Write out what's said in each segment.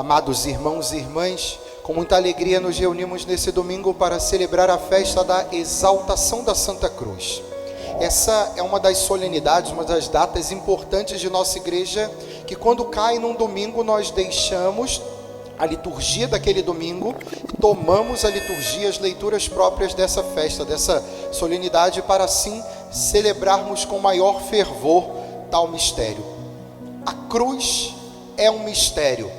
Amados irmãos e irmãs, com muita alegria nos reunimos nesse domingo para celebrar a festa da exaltação da Santa Cruz. Essa é uma das solenidades, uma das datas importantes de nossa igreja, que quando cai num domingo nós deixamos a liturgia daquele domingo e tomamos a liturgia, as leituras próprias dessa festa, dessa solenidade, para assim celebrarmos com maior fervor tal mistério. A cruz é um mistério.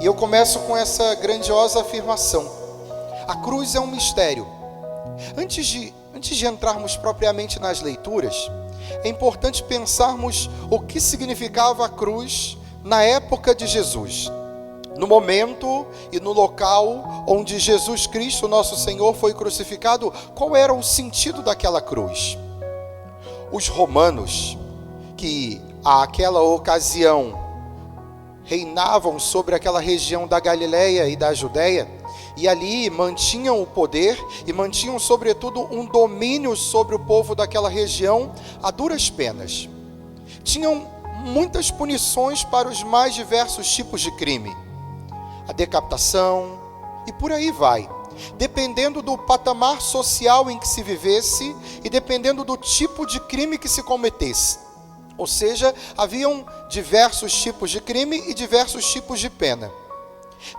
E eu começo com essa grandiosa afirmação: a cruz é um mistério. Antes de entrarmos propriamente nas leituras, é importante pensarmos o que significava a cruz na época de Jesus, no momento e no local onde Jesus Cristo, nosso Senhor, foi crucificado. Qual era o sentido daquela cruz? Os romanos, que àquela ocasião reinavam sobre aquela região da Galileia e da Judéia, e ali mantinham o poder e mantinham sobretudo um domínio sobre o povo daquela região a duras penas. Tinham muitas punições para os mais diversos tipos de crime, a decapitação e por aí vai, dependendo do patamar social em que se vivesse e dependendo do tipo de crime que se cometesse. Ou seja, haviam diversos tipos de crime e diversos tipos de pena.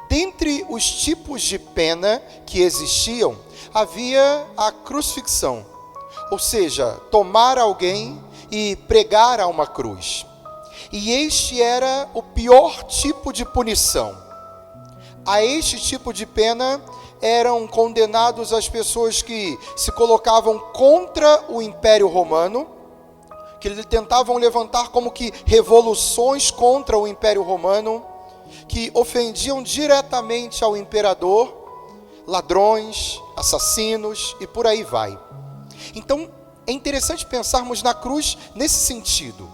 Dentre os tipos de pena que existiam, havia a crucifixão, ou seja, tomar alguém e pregar a uma cruz. E este era o pior tipo de punição. A este tipo de pena eram condenados as pessoas que se colocavam contra o Império Romano, que eles tentavam levantar como que revoluções contra o Império Romano, que ofendiam diretamente ao imperador, ladrões, assassinos e por aí vai. Então, é interessante pensarmos na cruz nesse sentido.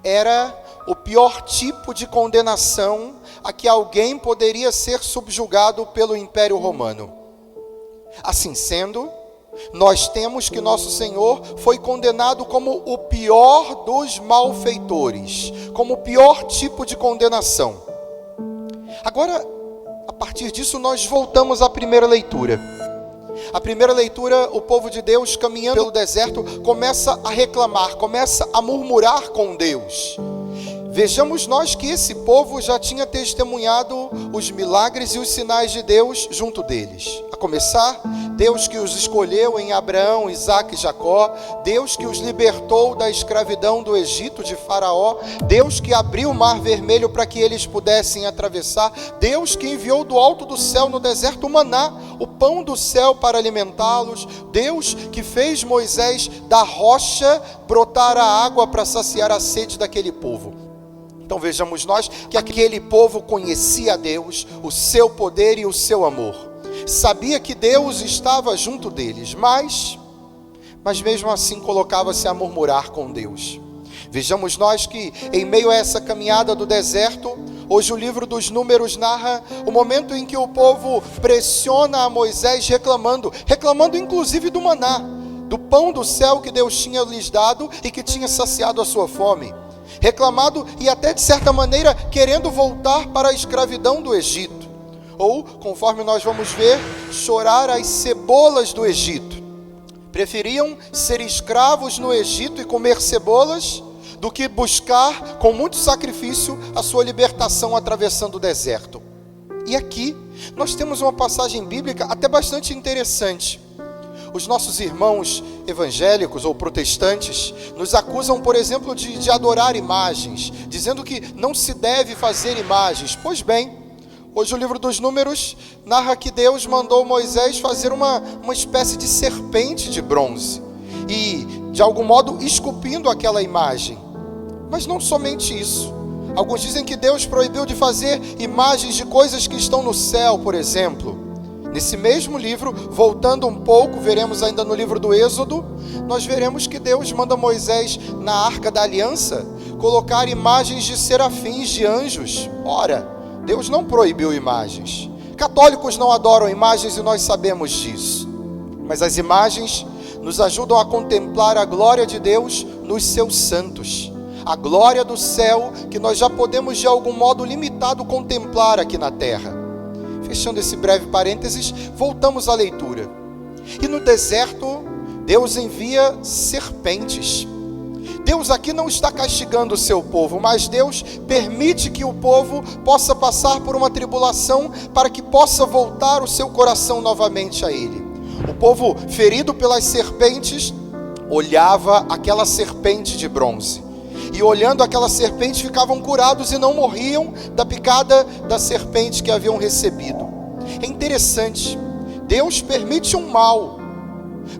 Era o pior tipo de condenação a que alguém poderia ser subjugado pelo Império Romano. Assim sendo, nós temos que nosso Senhor foi condenado como o pior dos malfeitores, como o pior tipo de condenação. Agora, a partir disso, nós voltamos à primeira leitura. A primeira leitura, o povo de Deus, caminhando pelo deserto, começa a reclamar, começa a murmurar com Deus. Vejamos nós que esse povo já tinha testemunhado os milagres e os sinais de Deus junto deles. A começar, Deus que os escolheu em Abraão, Isaque e Jacó, Deus que os libertou da escravidão do Egito de Faraó, Deus que abriu o mar vermelho para que eles pudessem atravessar, Deus que enviou do alto do céu no deserto o maná, o pão do céu para alimentá-los, Deus que fez Moisés da rocha brotar a água para saciar a sede daquele povo. Então vejamos nós que aquele povo conhecia a Deus, o seu poder e o seu amor. Sabia que Deus estava junto deles, mas mesmo assim colocava-se a murmurar com Deus. Vejamos nós que em meio a essa caminhada do deserto, hoje o livro dos Números narra o momento em que o povo pressiona a Moisés reclamando inclusive do maná, do pão do céu que Deus tinha lhes dado e que tinha saciado a sua fome. Reclamado e até de certa maneira querendo voltar para a escravidão do Egito, ou, conforme nós vamos ver, chorar as cebolas do Egito. Preferiam ser escravos no Egito e comer cebolas do que buscar com muito sacrifício a sua libertação atravessando o deserto. E aqui nós temos uma passagem bíblica até bastante interessante. Os nossos irmãos evangélicos ou protestantes nos acusam, por exemplo, de adorar imagens, dizendo que não se deve fazer imagens. Pois bem, hoje o livro dos Números narra que Deus mandou Moisés fazer uma espécie de serpente de bronze e, de algum modo, esculpindo aquela imagem. Mas não somente isso. Alguns dizem que Deus proibiu de fazer imagens de coisas que estão no céu, por exemplo. Nesse mesmo livro, voltando um pouco, veremos ainda no livro do Êxodo, nós veremos que Deus manda Moisés, na Arca da Aliança, colocar imagens de serafins, de anjos. Ora, Deus não proibiu imagens. Católicos não adoram imagens e nós sabemos disso. Mas as imagens nos ajudam a contemplar a glória de Deus nos seus santos, a glória do céu que nós já podemos de algum modo limitado contemplar aqui na terra. Fechando esse breve parênteses, voltamos à leitura. E no deserto, Deus envia serpentes. Deus aqui não está castigando o seu povo, mas Deus permite que o povo possa passar por uma tribulação para que possa voltar o seu coração novamente a Ele. O povo ferido pelas serpentes olhava aquela serpente de bronze. E olhando aquela serpente ficavam curados e não morriam da picada da serpente que haviam recebido. É interessante, Deus permite um mal,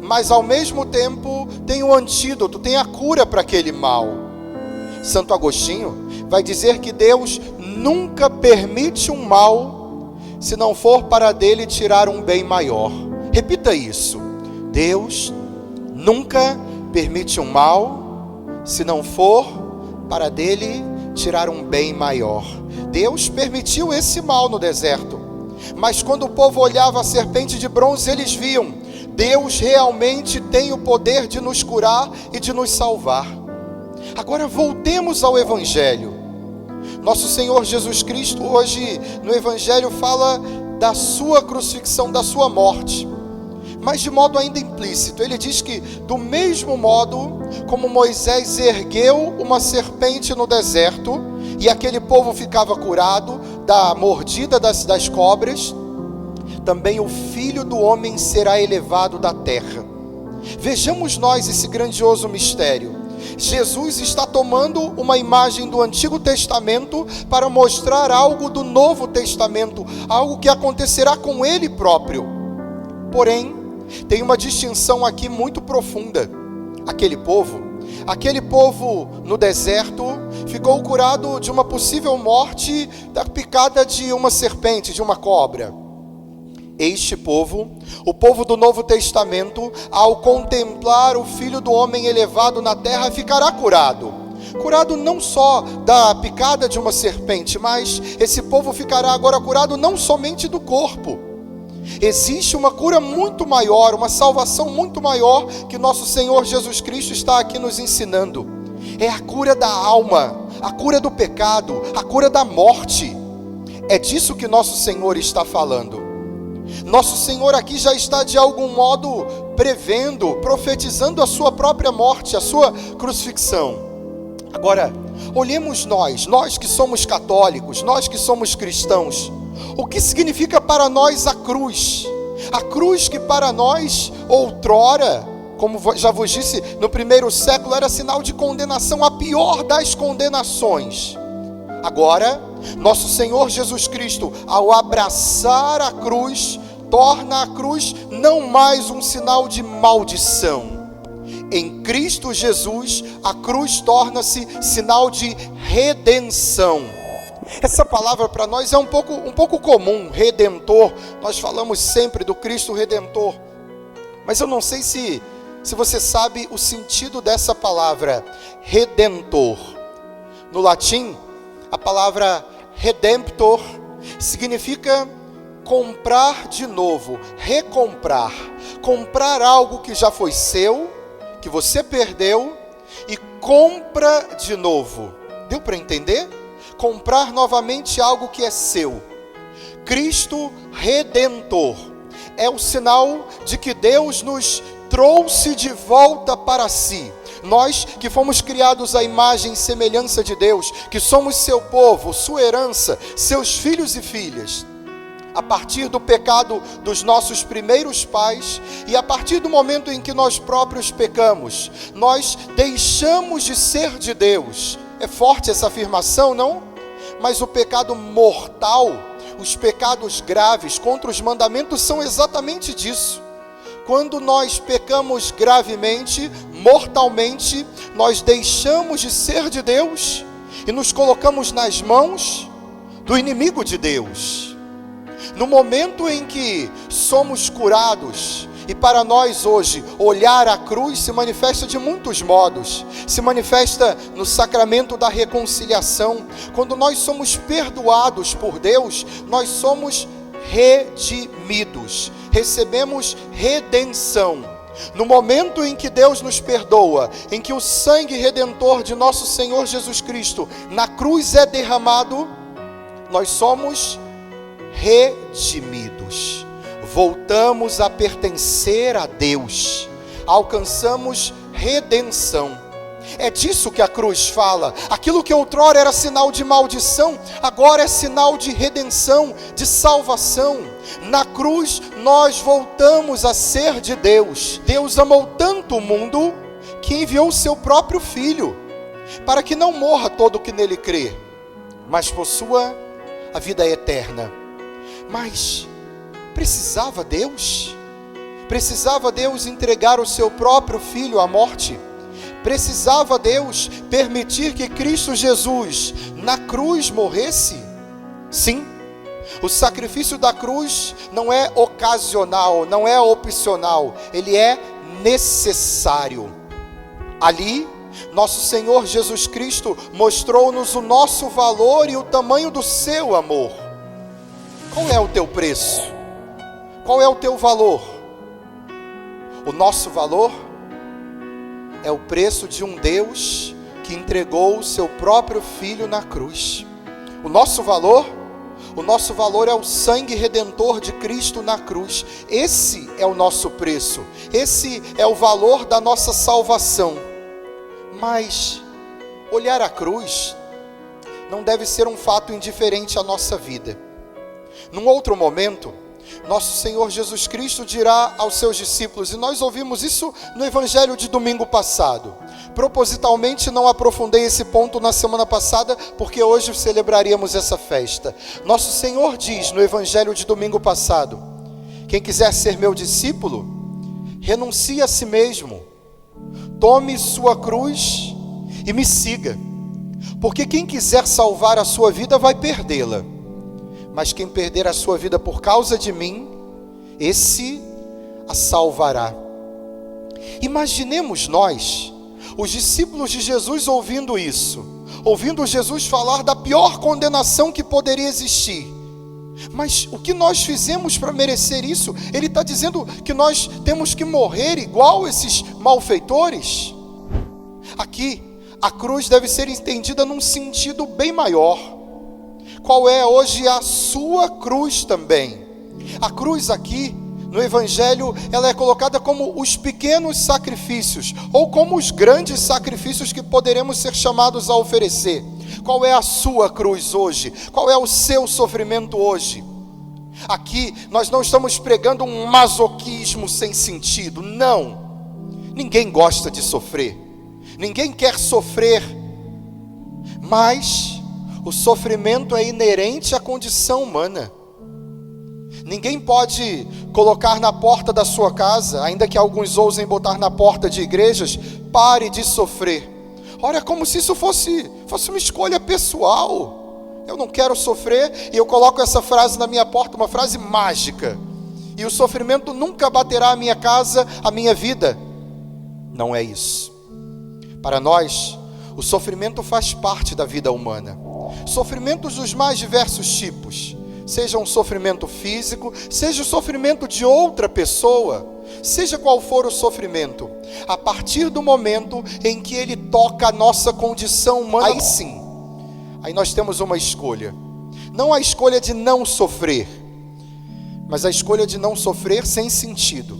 mas ao mesmo tempo tem um antídoto, tem a cura para aquele mal. Santo Agostinho vai dizer que Deus nunca permite um mal se não for para dele tirar um bem maior. Repita isso: Deus nunca permite um mal se não for para dele tirar um bem maior. Deus permitiu esse mal no deserto, mas quando o povo olhava a serpente de bronze, eles viam: Deus realmente tem o poder de nos curar e de nos salvar. Agora voltemos ao Evangelho. Nosso Senhor Jesus Cristo hoje no Evangelho fala da sua crucifixão, da sua morte, mas de modo ainda implícito. Ele diz que do mesmo modo como Moisés ergueu uma serpente no deserto e aquele povo ficava curado da mordida das cobras, também o Filho do Homem será elevado da terra. Vejamos nós esse grandioso mistério. Jesus está tomando uma imagem do Antigo Testamento para mostrar algo do Novo Testamento, algo que acontecerá com Ele próprio. Porém, tem uma distinção aqui muito profunda. Aquele povo no deserto ficou curado de uma possível morte da picada de uma serpente, de uma cobra. Este povo, o povo do Novo Testamento, ao contemplar o Filho do Homem elevado na terra, ficará curado. Curado não só da picada de uma serpente, mas esse povo ficará agora curado não somente do corpo. Existe uma cura muito maior, uma salvação muito maior que nosso Senhor Jesus Cristo está aqui nos ensinando. É a cura da alma, a cura do pecado, a cura da morte. É disso que nosso Senhor está falando. Nosso Senhor aqui já está de algum modo prevendo, profetizando a sua própria morte, a sua crucifixão. Agora, olhemos nós que somos católicos, nós que somos cristãos, o que significa para nós a cruz? A cruz que para nós, outrora, como já vos disse, no primeiro século era sinal de condenação, a pior das condenações. Agora, nosso Senhor Jesus Cristo, ao abraçar a cruz, torna a cruz não mais um sinal de maldição. Em Cristo Jesus, a cruz torna-se sinal de redenção. Essa palavra para nós é um pouco comum, redentor. Nós falamos sempre do Cristo Redentor. Mas eu não sei se você sabe o sentido dessa palavra, redentor. No latim, a palavra redemptor significa comprar de novo, recomprar. Comprar algo que já foi seu, que você perdeu, e compra de novo. Deu para entender? Comprar novamente algo que é seu. Cristo Redentor é o sinal de que Deus nos trouxe de volta para si. Nós que fomos criados à imagem e semelhança de Deus, que somos seu povo, sua herança, seus filhos e filhas. A partir do pecado dos nossos primeiros pais e a partir do momento em que nós próprios pecamos, nós deixamos de ser de Deus. É forte essa afirmação, não? Mas o pecado mortal, os pecados graves contra os mandamentos são exatamente disso. Quando nós pecamos gravemente, mortalmente, nós deixamos de ser de Deus e nos colocamos nas mãos do inimigo de Deus. No momento em que somos curados, e para nós hoje, olhar a cruz se manifesta de muitos modos. Se manifesta no sacramento da reconciliação. Quando nós somos perdoados por Deus, nós somos redimidos. Recebemos redenção. No momento em que Deus nos perdoa, em que o sangue redentor de nosso Senhor Jesus Cristo na cruz é derramado, nós somos redimidos. Voltamos a pertencer a Deus. Alcançamos redenção. É disso que a cruz fala. Aquilo que outrora era sinal de maldição, agora é sinal de redenção, de salvação. Na cruz nós voltamos a ser de Deus. Deus amou tanto o mundo que enviou o seu próprio Filho, para que não morra todo o que nele crê, mas possua a vida eterna. Mas precisava Deus entregar o seu próprio Filho à morte? Precisava Deus permitir que Cristo Jesus na cruz morresse? Sim. O sacrifício da cruz não é ocasional, não é opcional, ele é necessário. Ali, nosso Senhor Jesus Cristo mostrou-nos o nosso valor e o tamanho do seu amor. Qual é o teu preço? Qual é o teu valor? O nosso valor é o preço de um Deus que entregou o seu próprio Filho na cruz. O nosso valor é o sangue redentor de Cristo na cruz. Esse é o nosso preço. Esse é o valor da nossa salvação. Mas olhar a cruz não deve ser um fato indiferente à nossa vida. Num outro momento, nosso Senhor Jesus Cristo dirá aos seus discípulos, e nós ouvimos isso no Evangelho de domingo passado. Propositalmente não aprofundei esse ponto na semana passada, porque hoje celebraríamos essa festa. Nosso Senhor diz no Evangelho de domingo passado: quem quiser ser meu discípulo, renuncie a si mesmo, tome sua cruz e me siga. Porque quem quiser salvar a sua vida vai perdê-la. Mas quem perder a sua vida por causa de mim, esse a salvará. Imaginemos nós, os discípulos de Jesus, ouvindo isso, ouvindo Jesus falar da pior condenação que poderia existir. Mas o que nós fizemos para merecer isso? Ele está dizendo que nós temos que morrer igual esses malfeitores? Aqui, a cruz deve ser entendida num sentido bem maior. Qual é hoje a sua cruz também? A cruz aqui, no Evangelho, ela é colocada como os pequenos sacrifícios, ou como os grandes sacrifícios que poderemos ser chamados a oferecer. Qual é a sua cruz hoje? Qual é o seu sofrimento hoje? Aqui, nós não estamos pregando um masoquismo sem sentido, não. Ninguém gosta de sofrer, ninguém quer sofrer, mas o sofrimento é inerente à condição humana. Ninguém pode colocar na porta da sua casa, ainda que alguns ousem botar na porta de igrejas, pare de sofrer. Olha, como se isso fosse uma escolha pessoal. Eu não quero sofrer e eu coloco essa frase na minha porta, uma frase mágica. E o sofrimento nunca baterá a minha casa, a minha vida. Não é isso. Para nós, o sofrimento faz parte da vida humana. Sofrimentos dos mais diversos tipos, seja um sofrimento físico, seja o sofrimento de outra pessoa, seja qual for o sofrimento, a partir do momento em que ele toca a nossa condição humana, aí sim, aí nós temos uma escolha. Não a escolha de não sofrer, mas a escolha de não sofrer sem sentido.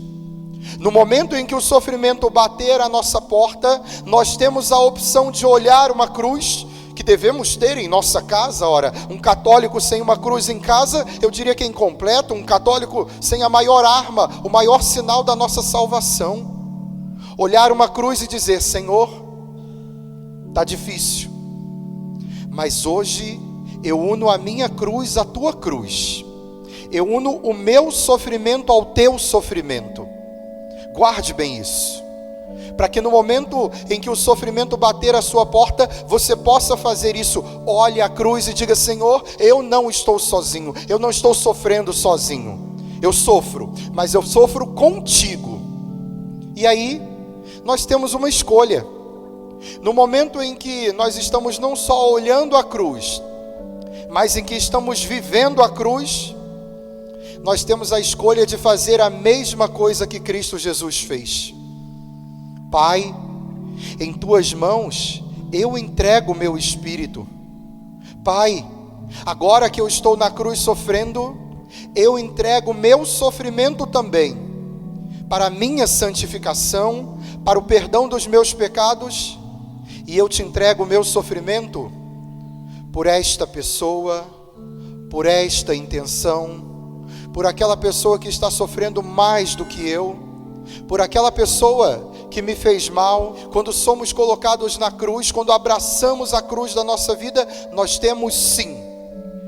No momento em que o sofrimento bater à nossa porta, nós temos a opção de olhar uma cruz, que devemos ter em nossa casa. Ora, um católico sem uma cruz em casa, eu diria que é incompleto. Um católico sem a maior arma, o maior sinal da nossa salvação. Olhar uma cruz e dizer: Senhor, está difícil, mas hoje eu uno a minha cruz à tua cruz. Eu uno o meu sofrimento ao teu sofrimento. Guarde bem isso, para que no momento em que o sofrimento bater a sua porta, você possa fazer isso. Olhe a cruz e diga: Senhor, eu não estou sozinho, eu não estou sofrendo sozinho. Eu sofro, mas eu sofro contigo. E aí, nós temos uma escolha. No momento em que nós estamos não só olhando a cruz, mas em que estamos vivendo a cruz, nós temos a escolha de fazer a mesma coisa que Cristo Jesus fez. Pai, em tuas mãos eu entrego o meu espírito. Pai, agora que eu estou na cruz sofrendo, eu entrego o meu sofrimento também, para a minha santificação, para o perdão dos meus pecados, e eu te entrego o meu sofrimento por esta pessoa, por esta intenção, por aquela pessoa que está sofrendo mais do que eu, por aquela pessoa que me fez mal. Quando somos colocados na cruz, quando abraçamos a cruz da nossa vida, nós temos sim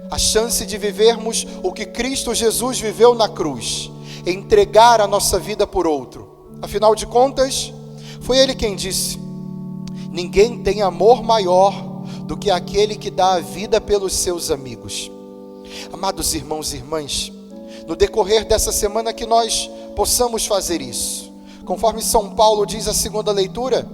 a chance de vivermos o que Cristo Jesus viveu na cruz, entregar a nossa vida por outro. Afinal de contas, foi Ele quem disse: ninguém tem amor maior do que aquele que dá a vida pelos seus amigos. Amados irmãos e irmãs, no decorrer dessa semana que nós possamos fazer isso. Conforme São Paulo diz a segunda leitura,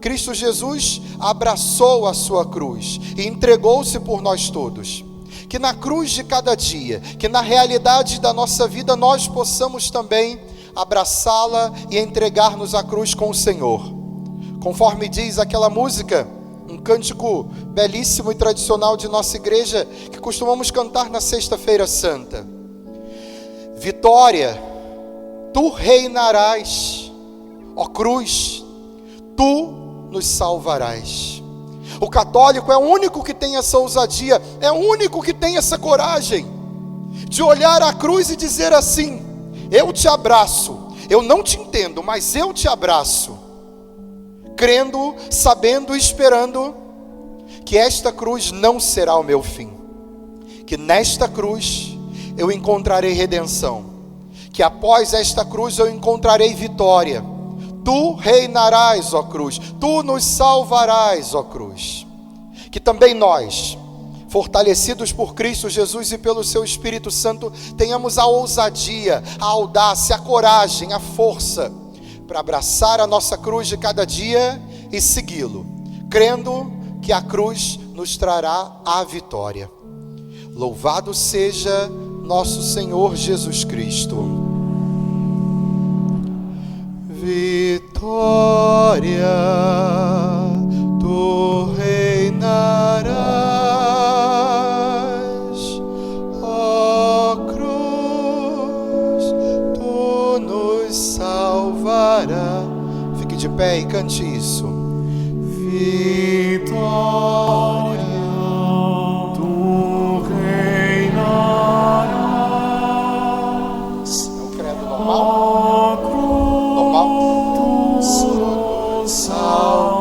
Cristo Jesus abraçou a sua cruz e entregou-se por nós todos. Que na cruz de cada dia, que na realidade da nossa vida, nós possamos também abraçá-la e entregar-nos à cruz com o Senhor. Conforme diz aquela música, um cântico belíssimo e tradicional de nossa igreja, que costumamos cantar na Sexta-feira Santa. Vitória, tu reinarás, ó cruz, tu nos salvarás. O católico é o único que tem essa ousadia, é o único que tem essa coragem de olhar a cruz e dizer assim: eu te abraço, eu não te entendo, mas eu te abraço, crendo, sabendo e esperando que esta cruz não será o meu fim, que nesta cruz eu encontrarei redenção, que após esta cruz eu encontrarei vitória. Tu reinarás, ó cruz, tu nos salvarás, ó cruz. Que também nós, fortalecidos por Cristo Jesus e pelo seu Espírito Santo, tenhamos a ousadia, a audácia, a coragem, a força para abraçar a nossa cruz de cada dia e segui-lo, crendo que a cruz nos trará a vitória. Louvado seja nosso Senhor Jesus Cristo. Vitória, tu reinarás, ó cruz, tu nos salvarás. Fique de pé e cante isso. Vitória, tu reinarás. É o credo normal? Normal? Tu nos salvarás.